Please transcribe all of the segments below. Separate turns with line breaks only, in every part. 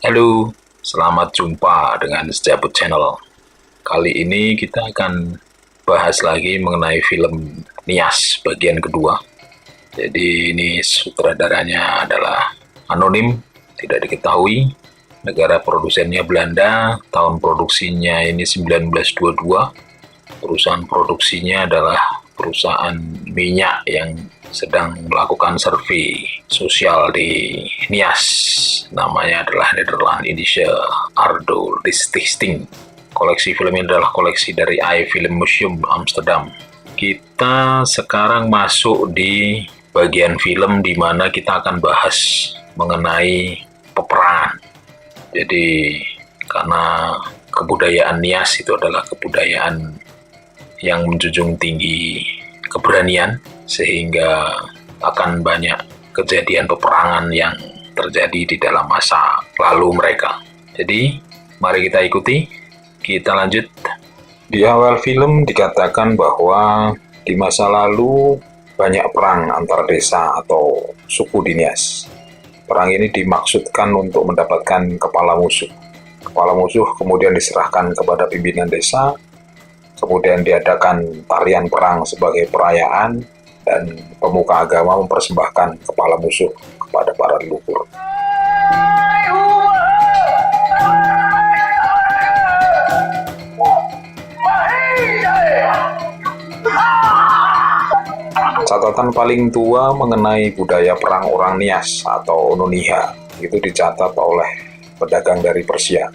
Halo, selamat jumpa dengan Sejabut Channel. Kali ini kita akan bahas lagi mengenai film Nias bagian kedua. Jadi ini sutradaranya adalah anonim, tidak diketahui. Negara produsennya Belanda, tahun produksinya ini 1922. Perusahaan produksinya adalah perusahaan minyak yang sedang melakukan survei sosial di Nias. Namanya adalah Nederland Indische Ardo Stichting. Koleksi film ini adalah koleksi dari AI Film Museum Amsterdam. Kita sekarang masuk di bagian film di mana kita akan bahas mengenai peperangan. Jadi karena kebudayaan Nias itu adalah kebudayaan yang menjunjung tinggi keberanian, sehingga akan banyak kejadian peperangan yang terjadi di dalam masa lalu mereka. Jadi, mari kita ikuti, kita lanjut. Di awal film dikatakan bahwa di masa lalu banyak perang antar desa atau suku di Nias. Perang ini dimaksudkan untuk mendapatkan kepala musuh. Kepala musuh kemudian diserahkan kepada pimpinan desa, kemudian diadakan tarian perang sebagai perayaan, dan pemuka agama mempersembahkan kepala musuh kepada para leluhur. Catatan paling tua mengenai budaya perang orang Nias atau Nuniha itu dicatat oleh pedagang dari Persia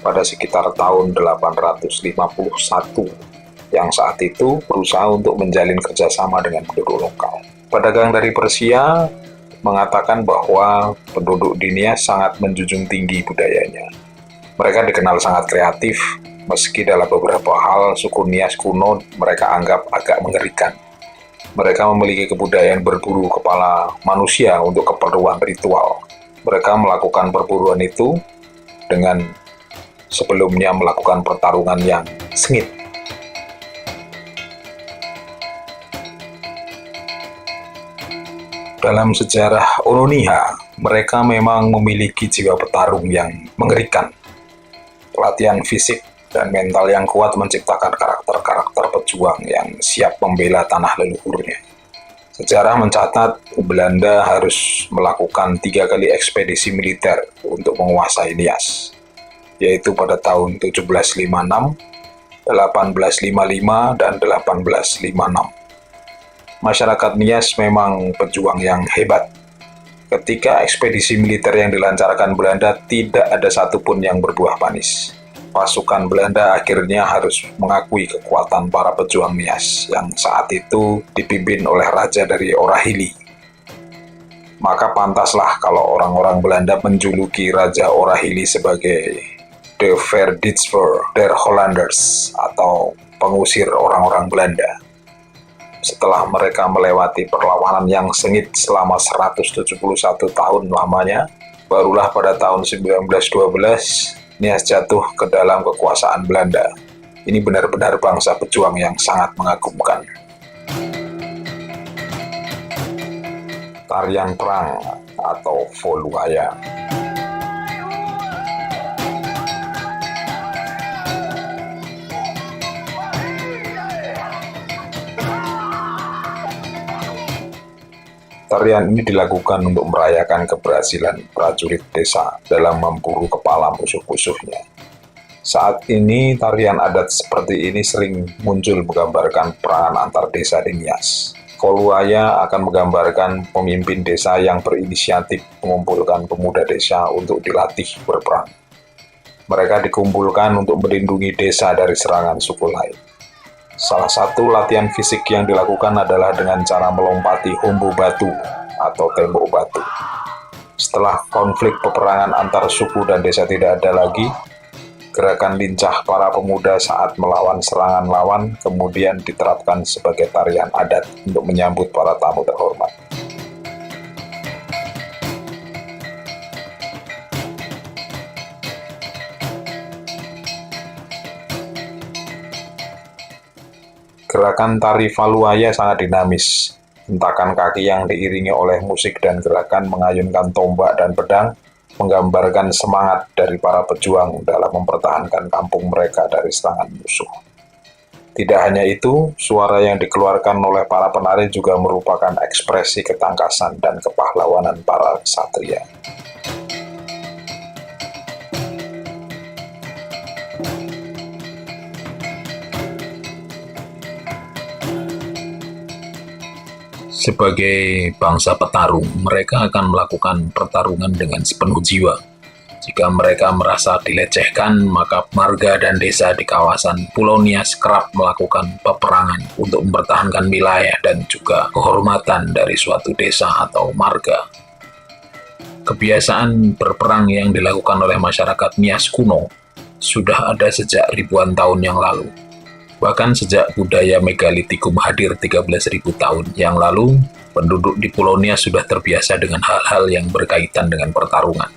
pada sekitar tahun 851, yang saat itu berusaha untuk menjalin kerjasama dengan penduduk lokal. Pedagang dari Persia mengatakan bahwa penduduk di Nias sangat menjunjung tinggi budayanya. Mereka dikenal sangat kreatif, meski dalam beberapa hal suku Nias kuno mereka anggap agak mengerikan. Mereka memiliki kebudayaan berburu kepala manusia untuk keperluan ritual. Mereka melakukan perburuan itu dengan sebelumnya melakukan pertarungan yang sengit. Dalam sejarah Oroniha, mereka memang memiliki jiwa petarung yang mengerikan. Latihan fisik dan mental yang kuat menciptakan karakter-karakter pejuang yang siap membela tanah leluhurnya. Sejarah mencatat Belanda harus melakukan 3 kali ekspedisi militer untuk menguasai Nias, yaitu pada tahun 1756, 1855, dan 1856. Masyarakat Nias memang pejuang yang hebat. Ketika ekspedisi militer yang dilancarkan Belanda, tidak ada satupun yang berbuah manis. Pasukan Belanda akhirnya harus mengakui kekuatan para pejuang Nias yang saat itu dipimpin oleh raja dari Orahili. Maka pantaslah kalau orang-orang Belanda menjuluki Raja Orahili sebagai De Verdediger der Hollanders atau pengusir orang-orang Belanda. Setelah mereka melewati perlawanan yang sengit selama 171 tahun lamanya, barulah pada tahun 1912 Nias jatuh ke dalam kekuasaan Belanda. Ini benar-benar bangsa pejuang yang sangat mengagumkan. Tarian perang atau Voluaya. Tarian ini dilakukan untuk merayakan keberhasilan prajurit desa dalam memburu kepala musuh-musuhnya. Saat ini, tarian adat seperti ini sering muncul menggambarkan perangan antar desa di Nias. Voluaya akan menggambarkan pemimpin desa yang berinisiatif mengumpulkan pemuda desa untuk dilatih berperang. Mereka dikumpulkan untuk melindungi desa dari serangan suku lain. Salah satu latihan fisik yang dilakukan adalah dengan cara melompati humbu batu atau tembok batu. Setelah konflik peperangan antar suku dan desa tidak ada lagi, gerakan lincah para pemuda saat melawan serangan lawan kemudian diterapkan sebagai tarian adat untuk menyambut para tamu terhormat. Gerakan tari Voluaya sangat dinamis. Hentakan kaki yang diiringi oleh musik dan gerakan mengayunkan tombak dan pedang
menggambarkan semangat dari para pejuang dalam mempertahankan kampung mereka dari serangan musuh. Tidak hanya itu, suara yang dikeluarkan oleh para penari juga merupakan ekspresi ketangkasan dan kepahlawanan para ksatria.
Sebagai bangsa petarung, mereka akan melakukan pertarungan dengan sepenuh jiwa. Jika mereka merasa dilecehkan, maka marga dan desa di kawasan Pulau Nias kerap melakukan peperangan untuk mempertahankan wilayah dan juga kehormatan dari suatu desa atau marga. Kebiasaan berperang yang dilakukan oleh masyarakat Nias kuno sudah ada sejak ribuan tahun yang lalu. Bahkan sejak budaya megalitikum hadir 13.000 tahun yang lalu, penduduk di Pulau Nias sudah terbiasa dengan hal-hal yang berkaitan dengan pertarungan.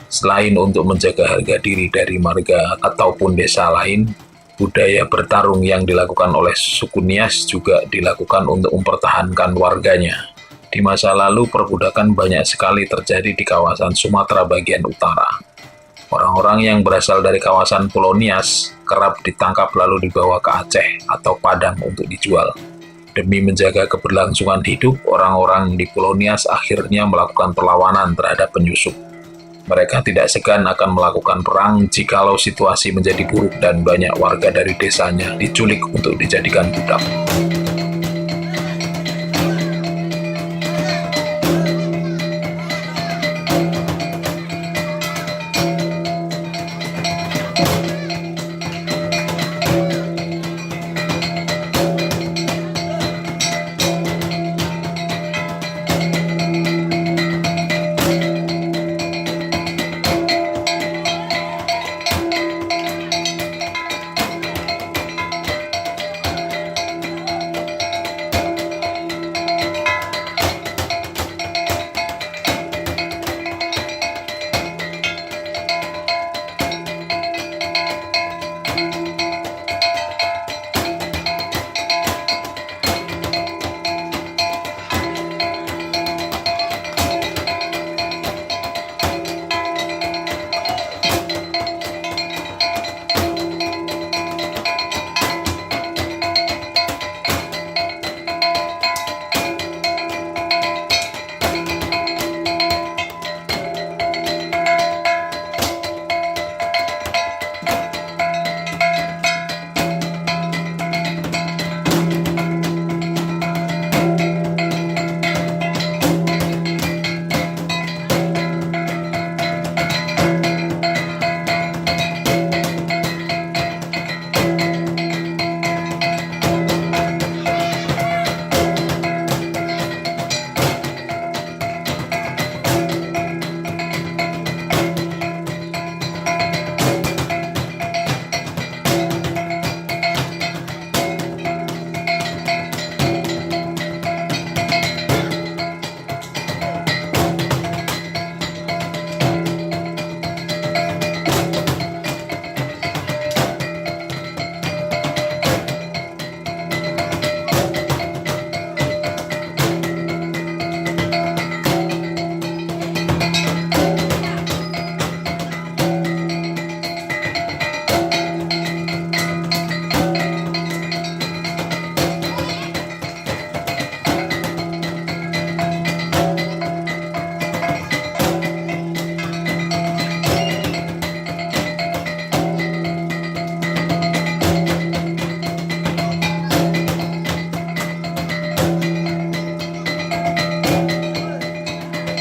Selain untuk menjaga harga diri dari marga ataupun desa lain, budaya bertarung yang dilakukan oleh suku Nias juga dilakukan untuk mempertahankan warganya. Di masa lalu, perbudakan banyak sekali terjadi di kawasan Sumatera bagian utara. Orang-orang yang berasal dari kawasan Pulau Nias kerap ditangkap lalu dibawa ke Aceh atau Padang untuk dijual. Demi menjaga keberlangsungan hidup, orang-orang di Pulau Nias akhirnya melakukan perlawanan terhadap penyusup. Mereka tidak segan akan melakukan perang jikalau situasi menjadi buruk dan banyak warga dari desanya diculik untuk dijadikan budak.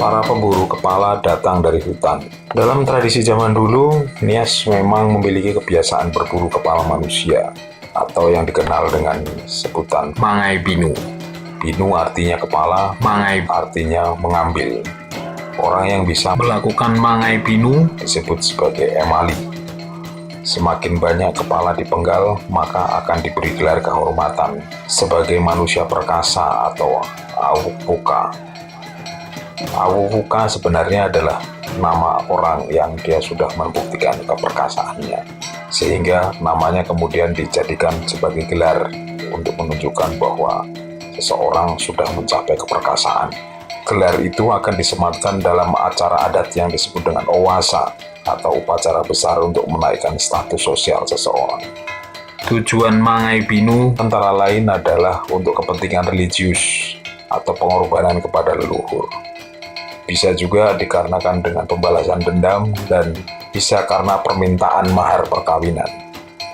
Para pemburu kepala datang dari hutan. Dalam tradisi zaman dulu, Nias memang memiliki kebiasaan berburu kepala manusia, atau yang dikenal dengan sebutan
Mangai Binu.
Binu artinya kepala, mangai artinya mengambil. Orang yang bisa
Melakukan Mangai Binu
disebut sebagai emali. Semakin banyak kepala dipenggal, maka akan diberi gelar kehormatan sebagai manusia perkasa atau Awupuka. Awupuka sebenarnya adalah nama orang yang dia sudah membuktikan keperkasaannya, sehingga namanya kemudian dijadikan sebagai gelar untuk menunjukkan bahwa seseorang sudah mencapai keperkasaan. Gelar itu akan disematkan dalam acara adat yang disebut dengan owasa atau upacara besar untuk menaikkan status sosial seseorang.
Tujuan Mangai Binu
Antara lain adalah untuk kepentingan religius atau pengorbanan kepada leluhur. Bisa juga dikarenakan dengan pembalasan dendam dan bisa karena permintaan mahar perkawinan.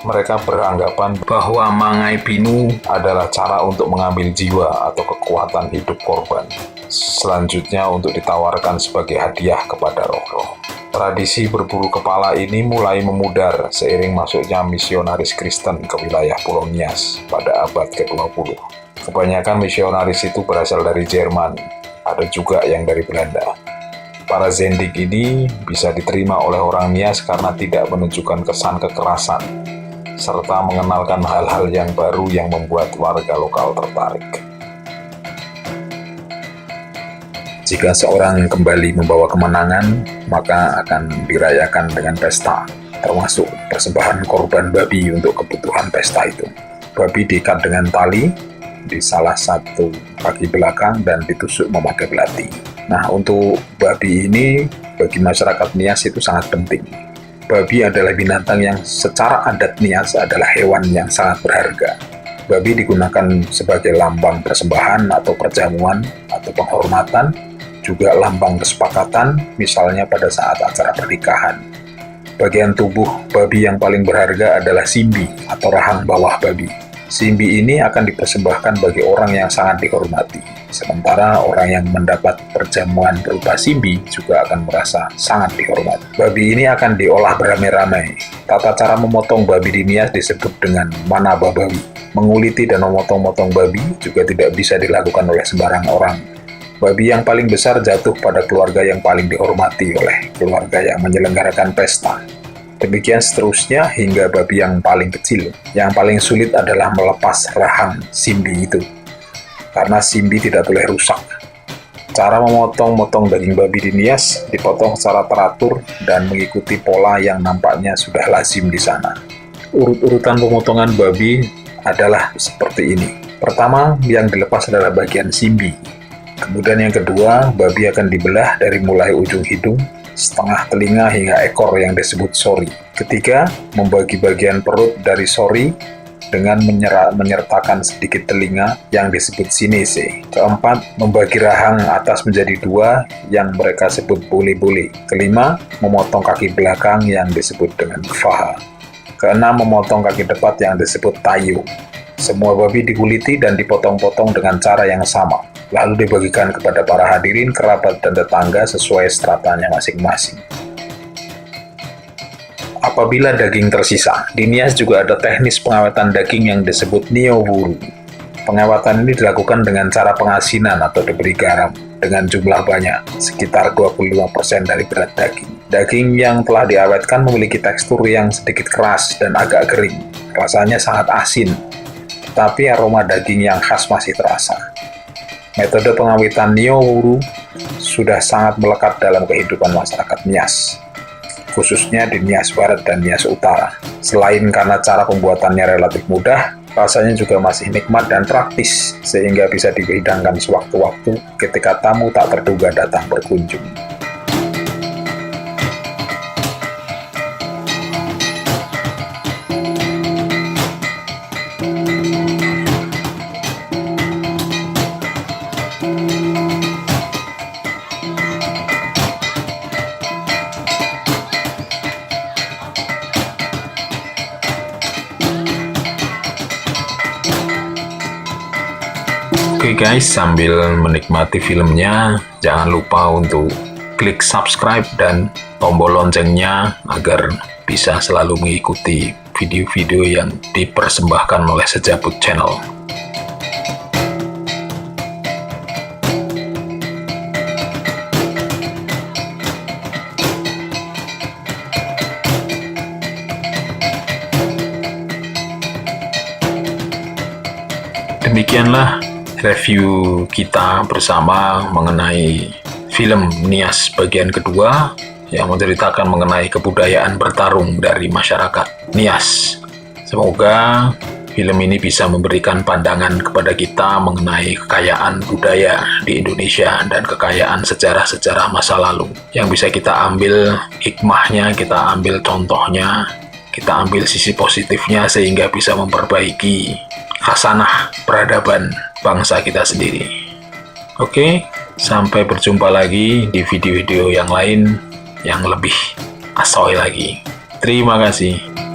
Mereka beranggapan
bahwa Mangai Binu
adalah cara untuk mengambil jiwa atau kekuatan hidup korban. Selanjutnya untuk ditawarkan sebagai hadiah kepada roh-roh. Tradisi berburu kepala ini mulai memudar seiring masuknya misionaris Kristen ke wilayah Pulau Nias pada abad ke-20. Kebanyakan misionaris itu berasal dari Jerman, ada juga yang dari Belanda. Para zendik ini bisa diterima oleh orang Nias karena tidak menunjukkan kesan kekerasan, serta mengenalkan hal-hal yang baru yang membuat warga lokal tertarik. Jika seorang kembali membawa kemenangan, maka akan dirayakan dengan pesta, termasuk persembahan korban babi untuk kebutuhan pesta itu. Babi diikat dengan tali di salah satu kaki belakang dan ditusuk memakai belati. Nah, untuk babi ini bagi masyarakat Nias itu sangat penting. Babi adalah binatang yang secara adat Nias adalah hewan yang sangat berharga. Babi digunakan sebagai lambang persembahan atau perjamuan atau penghormatan, juga lambang kesepakatan, misalnya pada saat acara pernikahan. Bagian tubuh babi yang paling berharga adalah simbi atau rahang bawah babi. Simbi ini akan dipersembahkan bagi orang yang sangat dihormati. Sementara orang yang mendapat perjamuan berupa simbi juga akan merasa sangat dihormati. Babi ini akan diolah beramai-ramai. Tata cara memotong babi di Nias disebut dengan manababawi. Menguliti dan memotong-motong babi juga tidak bisa dilakukan oleh sembarang orang. Babi yang paling besar jatuh pada keluarga yang paling dihormati oleh keluarga yang menyelenggarakan pesta. Demikian seterusnya hingga babi yang paling kecil. Yang paling sulit adalah melepas rahang simbi itu, karena simbi tidak boleh rusak. Cara memotong-motong daging babi di Nias dipotong secara teratur dan mengikuti pola yang nampaknya sudah lazim di sana. Urut-urutan pemotongan babi adalah seperti ini. Pertama, yang dilepas adalah bagian simbi. Kemudian yang kedua, babi akan dibelah dari mulai ujung hidung, setengah telinga hingga ekor yang disebut sori. Ketiga, membagi bagian perut dari sori dengan menyertakan sedikit telinga yang disebut sinese. Keempat, membagi rahang atas menjadi dua yang mereka sebut bole-bole. Kelima, memotong kaki belakang yang disebut dengan faha. Keenam, memotong kaki depan yang disebut tayo. Semua babi dikuliti dan dipotong-potong dengan cara yang sama, lalu dibagikan kepada para hadirin, kerabat, dan tetangga sesuai stratanya masing-masing. Apabila daging tersisa, di Nias juga ada teknis pengawetan daging yang disebut niowuru. Pengawatan ini dilakukan dengan cara pengasinan atau diberi garam dengan jumlah banyak, sekitar 25% dari berat daging. Daging yang telah diawetkan memiliki tekstur yang sedikit keras dan agak kering. Rasanya sangat asin, tapi aroma daging yang khas masih terasa. Metode pengawetan niowuru sudah sangat melekat dalam kehidupan masyarakat Nias, khususnya di Nias Barat dan Nias Utara. Selain karena cara pembuatannya relatif mudah, rasanya juga masih nikmat dan praktis, sehingga bisa dihidangkan sewaktu-waktu ketika tamu tak terduga datang berkunjung.
Oke guys, sambil menikmati filmnya, jangan lupa untuk klik subscribe dan tombol loncengnya agar bisa selalu mengikuti video-video yang dipersembahkan oleh Sejabut Channel. Demikianlah review kita bersama mengenai film Nias bagian kedua yang menceritakan mengenai kebudayaan bertarung dari masyarakat Nias. Semoga Film ini bisa memberikan pandangan kepada kita mengenai kekayaan budaya di Indonesia dan kekayaan sejarah-sejarah masa lalu yang bisa kita ambil hikmahnya, kita ambil contohnya, kita ambil sisi positifnya sehingga bisa memperbaiki khasanah peradaban bangsa kita sendiri. Oke, sampai berjumpa lagi di video-video yang lain yang lebih asoy lagi. Terima kasih.